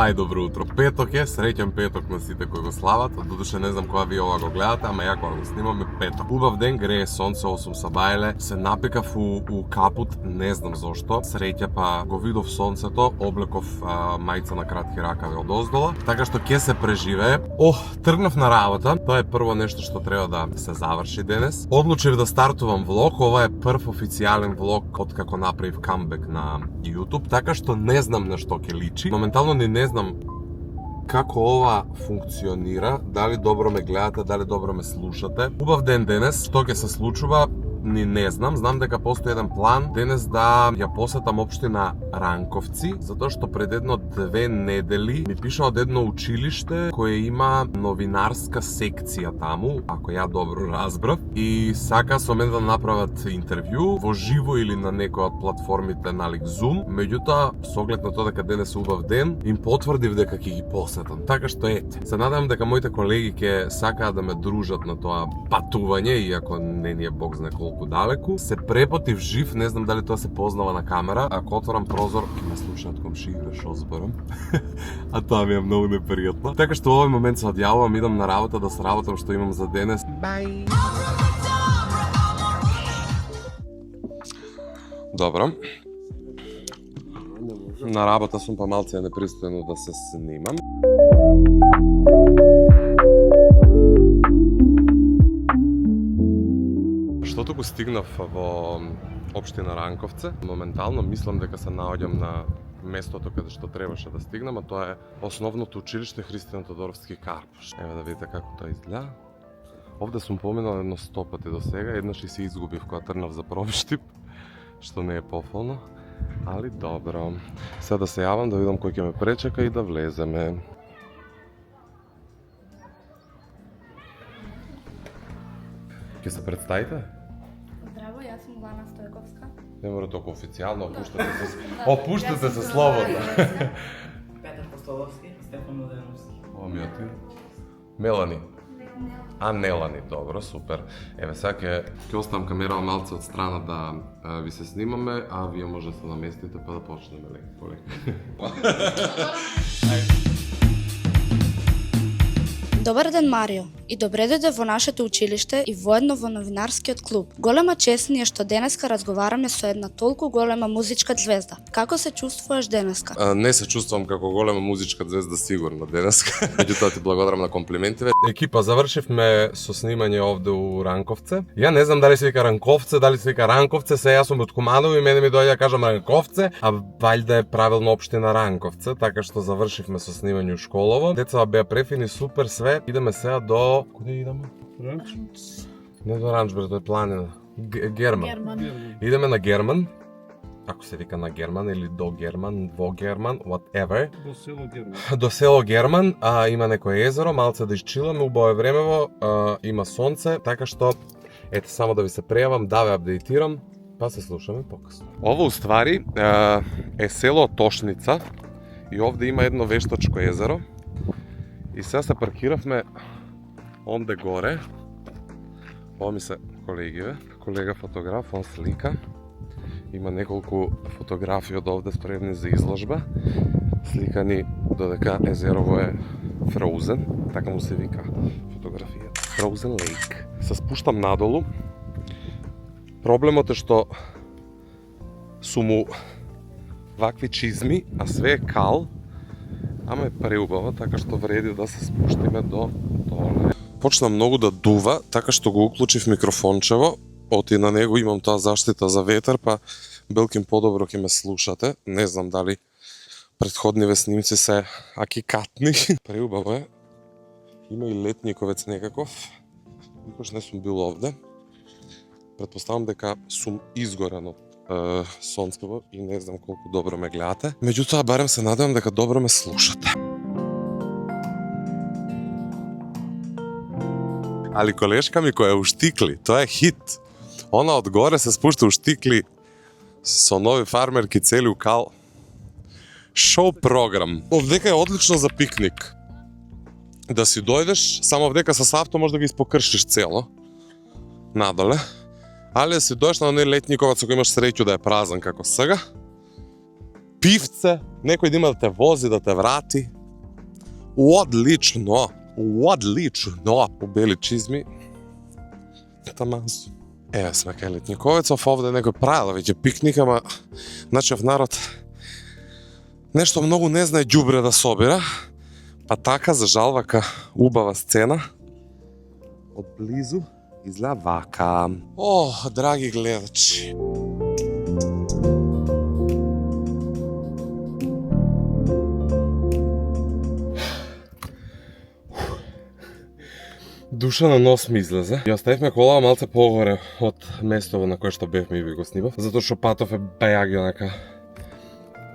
Добро утро. Петок е, среќен петок на сите кои го слават. Додуше не знам кога вие ова го гледате, ама ја кога го снимаме петок. Убав ден, грее сонце, 8 са бајле, се напекав у капут, не знам зошто. Среќа па го видов сонцето, облеков мајца на кратки ракави од оздола, така што ќе се преживее. Тргнав на работа. Тоа е прво нешто што треба да се заврши денес. Одлучив да стартувам влог, ова е прв официјален влог од како направив камбек на YouTube, така што не знам на што ќе личи. Моментално не знам како ова функционира, дали добро ме гледате, дали добро ме слушате. Убав ден денес, што ќе се случува, ни не знам. Знам дека постои еден план денес да ја посетам општина Ранковци, затоа што пред едно 2 недели ми пиша од едно училиште кое има новинарска секција таму, ако ја добро разбрав, и сака со мене да направат интервју во живо или на некоја од платформите налик Zoom. Меѓутоа, со оглед на тоа дека денес е убав ден, им потврдив дека ќе ги посетам. Така што се надевам дека моите колеги ќе сакаат да ме дружат на тоа патување, иако не ни е бог знае колку далеку. Се препотив жив, не знам дали тоа се познава на камера. Ако отворам прозор, ќе ме слушаат комшиите, шо зборам. А тоа ми е многу непријатно. Така што во овој момент се одјавувам, идам на работа да сработам што имам за денес. Бај. Добро. На работа сум па малце непристојно да се снимам. Штото го стигнав во општина Ранковце, моментално мислам дека се наоѓам на местото каде што требаше да стигнам, а тоа е основното училиште Христијан Тодоровски Карпуш. Еве да видите како тоа изгледа. Овде сум поминал едно 100 пати до сега, еднаш и се изгубив кога трнав за промештип, што не е пофолно, али добро. Сега да се јавам да видам кој ќе ме пречека и да влеземе. Ќе се представите? Здраво, јас сум Лана Стојковска. Не мора толку официјално, опуштате се слободно. Петар Постоловски, Стефан Младеновски. Омиоти. Мелани. А, Нелани, добро, супер. Еве сега ќе оставам камерава малце од страна да ви се снимаме, а вие може да се наместите па да почнеме лек по лек. Добар ден, Марио, и добре дојде во нашето училиште и воедно во новинарскиот клуб. Голема чест ни е што денеска разговараме со една толку голема музичка звезда. Како се чувствуваш денеска? Не се чувствувам како голема музичка звезда сигурно денеска. Меѓутоа ти благодарам на комплиментиве. Екипа, завршивме со снимање овде у Ранковце. Ја не знам дали се вика Ранковце, дали се вика Ранковце, се јас сум од Куманово и мене ми доаѓа да кажам Ранковце, а ваljda е правилно општина Ранковце, така што завршивме со снимање у Школово. Децата беа префини, супер све. Идеме сега до... Куде идеме? Ранч? Не до Ранч, бре, тоа е планина. Герман. Идеме на Герман. Ако се вика на Герман или до Герман, во Герман, whatever. До село Герман. До село Герман, има некое езеро, малце да изчиламе, убаво е времево, има сонце, така што ете само да ви се прејавам, да ве апдейтирам, па се слушаме покасно. Ово уствари е село Тошница и овде има едно вештачко езеро. И сега се паркиравме онде горе. Ова ми се колегиве, колега фотограф, он слика. Има неколку фотографии од овде спремни за изложба. Сликани додека езерово е Frozen, така му се вика фотографија. Frozen Lake. Се спуштам надолу. Проблемот е што сум вакви чизми, а све е кал. Ама е преубава, така што вреди да се спуштиме до доле. Почна многу да дува, така што го уклучив микрофончево. Оти на него имам тоа заштита за ветер, па белким подобро ќе ме слушате. Не знам дали претходниве снимци се акикатни. Преубаво е. Има и летниковец некаков. Никош не сум бил овде. Претпоставам дека сум изгорен од сонцево и не знам колку добро ме гледате. Меѓутоа, барем се надевам дека добро ме слушате. Али колешка ми која е уштикли, тоа е хит. Она одгоре се спушта уштикли со нови фармерки цели у кал. Шоу програм. Овдека е одлично за пикник. Да си дојдеш, само овдека со авто може да ги испокршиш цело. Надоле. Али да си дојдеш на онaj летниковаc ако имаш среќу да е празан како сега. пивце, некој да има да те вози, да те врати. Одлично, одлично. У бели чизми. Тамазу. Еве сме кај Летниковецов, овде некој правил веќе пикник, ама нашиот народ нешто многу не знае ѓубре да собира. Па така, за жал, вака убава сцена од близу изгледа вака. О, драги гледачи. Душа на нос ми излезе. Ја оставивме колава малце погоре од местото на кое што бевме и ви го снимав, затоа што патов е бајаги онака.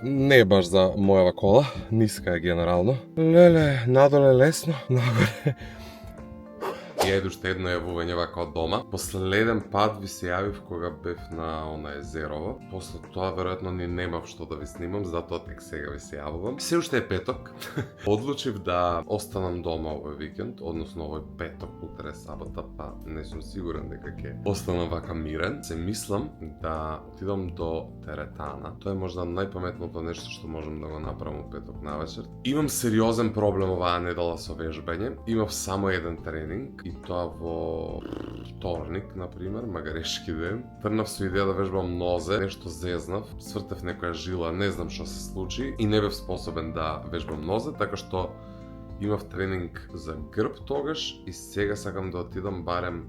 Не е баш за мојава кола, ниска е генерално. Леле, надоле лесно, нагоре. Ја иду уште едно јавување вака од дома. Последен пат ви се јавив кога бев на она езерово. После тоа веројатно ни немав што да ви снимам, затоа тек сега ви се јавувам. Се уште е петок. Одлучив да останам дома овој викенд, односно овој петок, утре е сабота, па не сум сигурен дека ќе останам вака мирен. Се мислам да отидам до теретана. Тоа е можда најпаметното нешто што можам да го направам у петок навечер. Имам сериозен проблем оваа недела со вежбање. Имав само еден тренинг и тоа во вторник, например, магарешки ден. Трнав со идеја да вежбам нозе, нешто зезнав, свртев некоја жила, не знам што се случи и не бев способен да вежбам нозе, така што имав тренинг за грб тогаш и сега сакам да отидам барем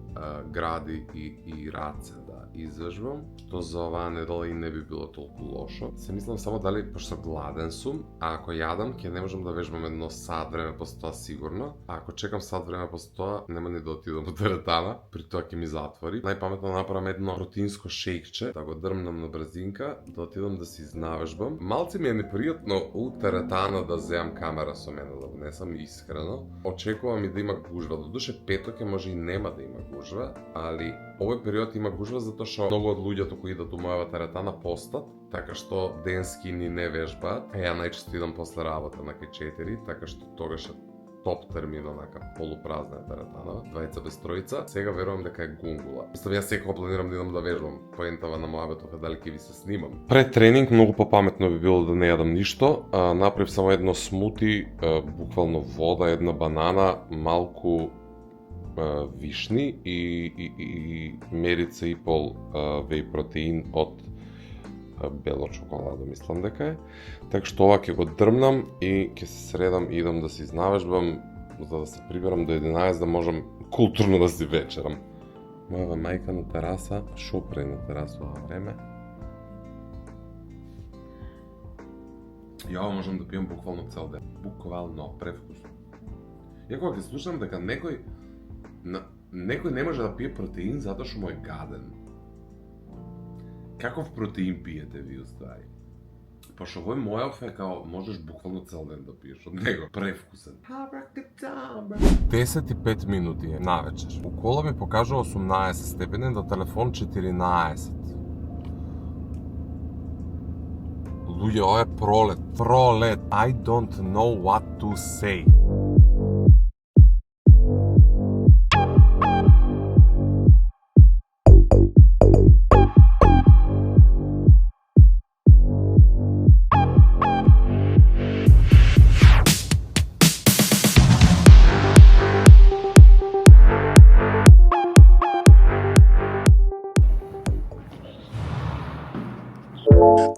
гради и раце да извежбам, што за оваа недела и не би било толку лошо. Се мислам само дали, пошто гладен сум, а ако јадам, ќе не можам да вежбам едно сат време после тоа сигурно, а ако чекам сат време после тоа, нема ни да отидам до теретана, при тоа ќе ми затвори. Најпаметно да направам едно протеинско шејкче, да го дрмнам на брзинка, да отидам да се изнавежбам. Малце ми е непријатно у теретана да земам камера со мене, да внесам искрено. Очекувам и да има гужва. Додуше петок е може и нема да има гужва, али овој период има гужва затоа што многу од луѓето кои идат у мојава теретана постат, така што денски ни не вежбаат. Ја најчесто идам после работа на кај 4, така што тогаш е топ термин, онака полупразна е теретанава, двајца без тројца. Сега верувам дека е гунгула. Мислам, јас секако планирам да идам да вежбам. Поентава на мојабето е дали ќе ви се снимам. Пред тренинг многу попаметно би било да не јадам ништо. Направив само едно смути, буквално вода, една банана, малку вишни и мерица и пол веј протеин од бело чоколадо, мислам дека е. Така што ова ќе го дрмнам и ќе се средам и идам да се изнавежбам, за да се приберам до 11 да можам културно да си вечерам. Мојава мајка на тераса, шо прави на тераса ова време? Ја можам да пијам буквално цел ден. Буквално, превкусно. Ја кога ќе слушам дека некој не може да пие протеин затоа што му е гаден. Каков протеин пиете ви уствари? Пошто овој мојов е као можеш буквално цел ден да пиеш од него. Превкусен. 10:05 минути е навечер. У кола ми покажува 18 степени, до телефон 14. Луѓе, ова е пролет. I don't know what to say.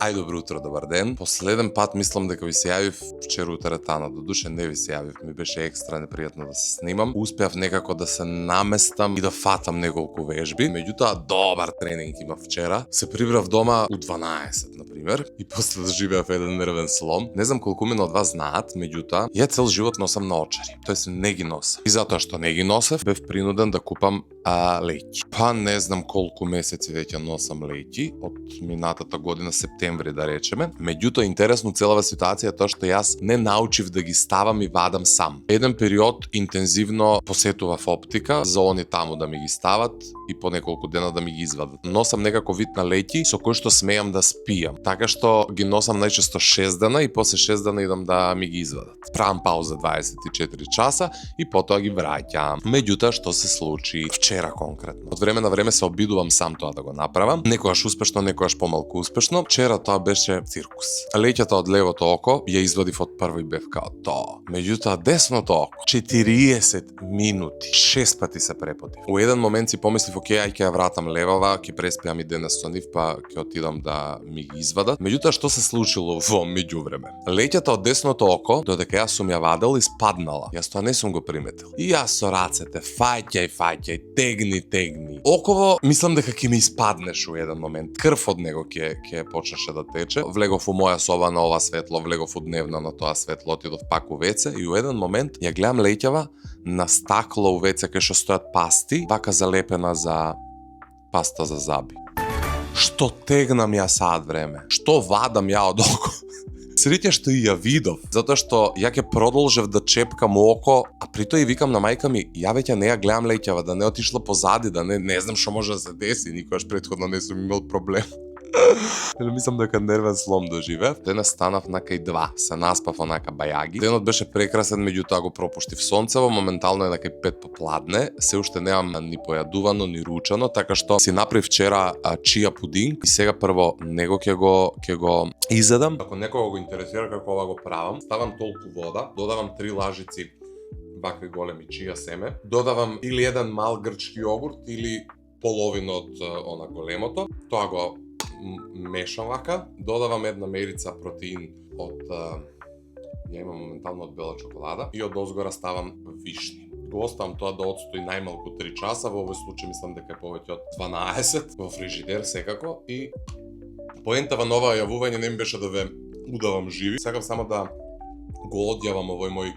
Ај, добро утро, добар ден. Последен пат мислам дека ви се јавив вчера у теретана, додуше не ви се јавив, ми беше екстра непријатно да се снимам. Успеав некако да се наместам и да фатам неколку вежби, меѓутоа добар тренинг имав вчера. Се прибрав дома у 12, например, и после доживеав еден нервен слом. Не знам колку мене од вас знаат, меѓутоа, ја цел живот носам наочари, тоест не ги носам. И затоа што не ги носев, бев принуден да купам леќи. Па не знам колку месеци веќе носам леќи, од минатата година септември да речеме. Меѓутоа интересно целава ситуација е тоа што јас не научив да ги ставам и вадам сам. Еден период интензивно посетував оптика за они таму да ми ги стават и по неколку дена да ми ги извадат. Носам некако вид на леќи со кој што смеам да спијам. Така што ги носам најчесто 6 дена и после 6 дена идам да ми ги извадат. Правам пауза 24 часа и потоа ги враќам. Меѓутоа, што се случи вчера конкретно? Од време на време се обидувам сам тоа да го направам. Некогаш успешно, некогаш помалку успешно. Вчера тоа беше циркус. Леќата од левото око ја извадив од прво и бев као тоа. Меѓутоа, десното око 40 минути 6 пати се препотив. У еден момент си помислив, окей, ај ќе ја вратам левава, ќе преспиам и денес со нив, па ќе отидам да ми ги извадат. Меѓутоа, што се случило во меѓувреме? Леќата од десното око, додека јас сум ја вадел, испаднала. Јас тоа не сум го приметил. И јас со рацете фаќај, тегни. Оково, мислам дека ќе ми испаднеш у еден момент. Крв од него ќе почнеше да тече. Влегов у моја соба на ова светло, влегов у дневна на тоа светло, отидов пак у веце и у еден момент ја гледам леќава на стакло у веце кај што стојат пасти, вака залепена за паста за заби. Што тегнам ја сад време? Што вадам ја од око? Среќа што и ја видов, затоа што ја ќе продолжев да чепкам око, а при тоа и викам на мајка ми, ја веќе не ја гледам леќава, да не отишла позади, да не знам што може да се деси, никогаш претходно не сум имал проблем. Мислам дека нервен слом доживев. Денес станав на кај 2, се наспав онака бајаги. Денот беше прекрасен, меѓутоа го пропуштив сонцево, моментално е на кај 5 попладне, се уште немам ни појадувано, ни ручано, така што си направив вчера чија пудинг и сега прво него ќе го изедам. Ако некого го интересира како ова го правам, ставам толку вода, додавам 3 лажици вакви големи чија семе, додавам или еден мал грчки јогурт или половина од она големото, тоа го мешам вака, додавам една мерица протеин од ја имам моментално од бела чоколада и од озгора ставам вишни. Го оставам тоа да отстои најмалку 3 часа, во овој случај мислам дека е повеќе од 12 во фрижидер секако и поентава на ова јавување не ми беше да ве удавам живи. Сакам само да го одјавам овој мој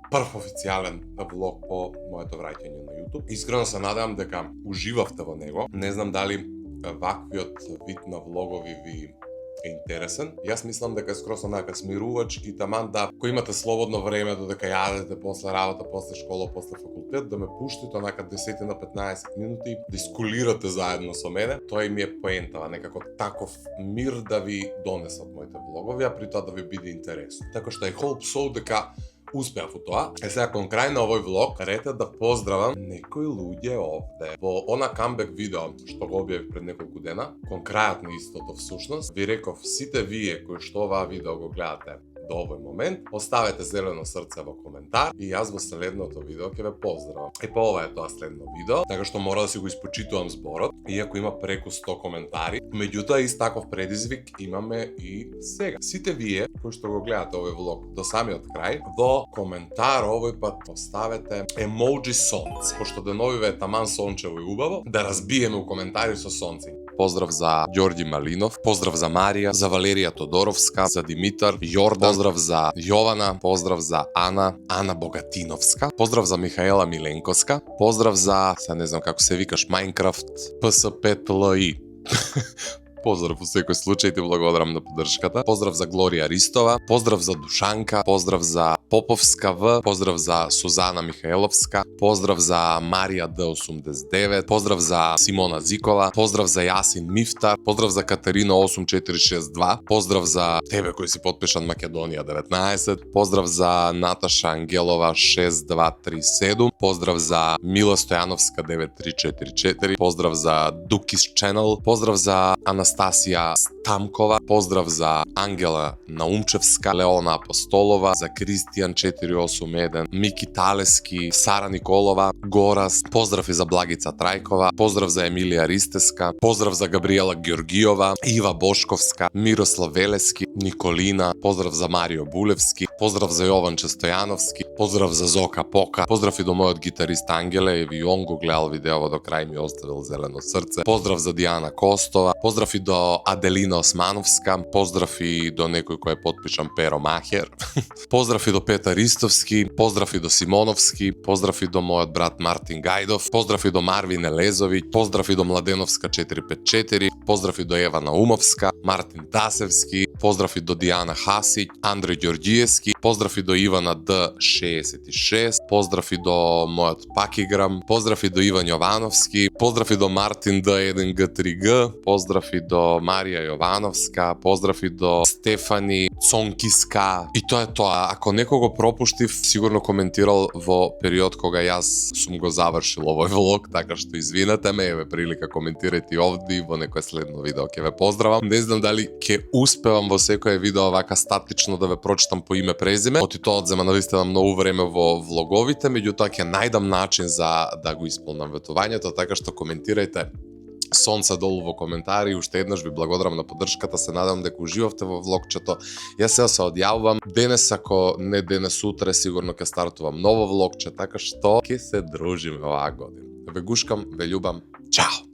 прв официјален влог по моето враќање на YouTube. Искрено се надевам дека уживавте во него. Не знам дали ваквиот вид на влогови ви е интересен. Јас мислам дека е скроз онака смирувачки, таман да, кој имате слободно време додека јадете после работа, после школа, после факултет, да ме пуштите онака 10 на 15 минути, да искулирате заедно со мене. Тоа и ми е поентава, некако таков мир да ви донесат моите влогови, а при тоа да ви биде интересно. Така што I hope so дека успеав во тоа. Сега кон крај на овој влог, рете да поздравам некои луѓе овде. Во она камбек видео што го објавив пред неколку дена, кон крајот на истото всушност, ви реков сите вие кои што оваа видео го гледате до овој момент, оставете зелено срце во коментар и јас во следното видео ќе ве поздравам. По ова е тоа следно видео, така што мора да си го испочитувам зборот, иако има преку 100 коментари. Меѓутоа ист таков предизвик имаме и сега. Сите вие кои што го гледате овој влог до самиот крај, во коментар овој пат поставете емоджи сонце, пошто деновиве е таман сончево и убаво, да разбиеме у коментари со сонце. Поздрав за Ѓорѓи Малинов, поздрав за Марија, за Валерија Тодоровска, за Димитар, Јордан, поздрав за Јована, поздрав за Ана Богатиновска, поздрав за Михаела Миленковска, поздрав за, не знам како се викаш, Майнкрафт, PS5LI. Поздрав во секој случај, ти благодарам на поддршката. Поздрав за Глорија Ристова, поздрав за Душанка, поздрав за Поповска В, поздрав за Сузана Михаеловска, поздрав за Марија Д89, поздрав за Симона Зикова, поздрав за Јасин Мифтар, поздрав за Катерина 8462, поздрав за тебе кој си подпишан Македонија 19, поздрав за Наташа Ангелова 6237, поздрав за Мила Стојановска 9344, поздрав за Дукис Channel, поздрав за Анастасија Тамкова, поздрав за Ангела Наумчевска, Леона Апостолова, за Кристијан 481, Мики Талески, Сара Николова, Горас, поздрав и за Благица Трајкова, поздрав за Емилија Ристеска, поздрав за Габриела Ѓоргиова, Ива Бошковска, Мирослав Велески, Николина, поздрав за Марио Булевски, поздрав за Јован Честојановски, поздрав за Зока Пока, поздрав и до мојот гитарист Ангеле, и он го гледал видеово до крај, ми оставил зелено срце, поздрав за Дијана Костова, поздрав и до Аделина Османовска, поздрав и до некој кој е подпишан Перо Махер, поздрав и до Петар Истовски, поздрав и до Симоновски, поздрав и до мојот брат Мартин Гајдов, поздрав и до Марвин Елезовиќ, поздрав и до Младеновска 454, поздрав и до Ева Наумовска, Мартин Тасевски, поздрав и до Дијана Хасиќ, Андреј Ѓорѓиевски, поздрав и до Ивана Д66, поздрав и до мојот Пакиграм, поздрав и до Иван Јовановски, поздрав и до Мартин Д1Г3Г, поздрав и до Марија Јовановска, поздрав и до Стефани Цонкиска. И тоа е тоа. Ако некого пропуштив, сигурно коментирал во период кога јас сум го завршил овој влог, така што извинете ме, еве прилика коментирајте овде и во некое следно видео ќе ве поздравам. Не знам дали ќе успевам во секое видео вака статично да ве прочитам по име презиме. Оти тоа одзема навистина многу време во влоговите, меѓутоа ќе најдам начин за да го исполнам ветувањето, така што коментирајте сонца долу во коментари. Уште еднаш ви благодарам на поддршката, се надам дека уживавте во влогчето. Јас се одјавувам. Денес, ако не денес, утре сигурно ќе стартувам ново влогче, така што ќе се дружиме оваа година. Ве гушкам, ве љубам. Чао!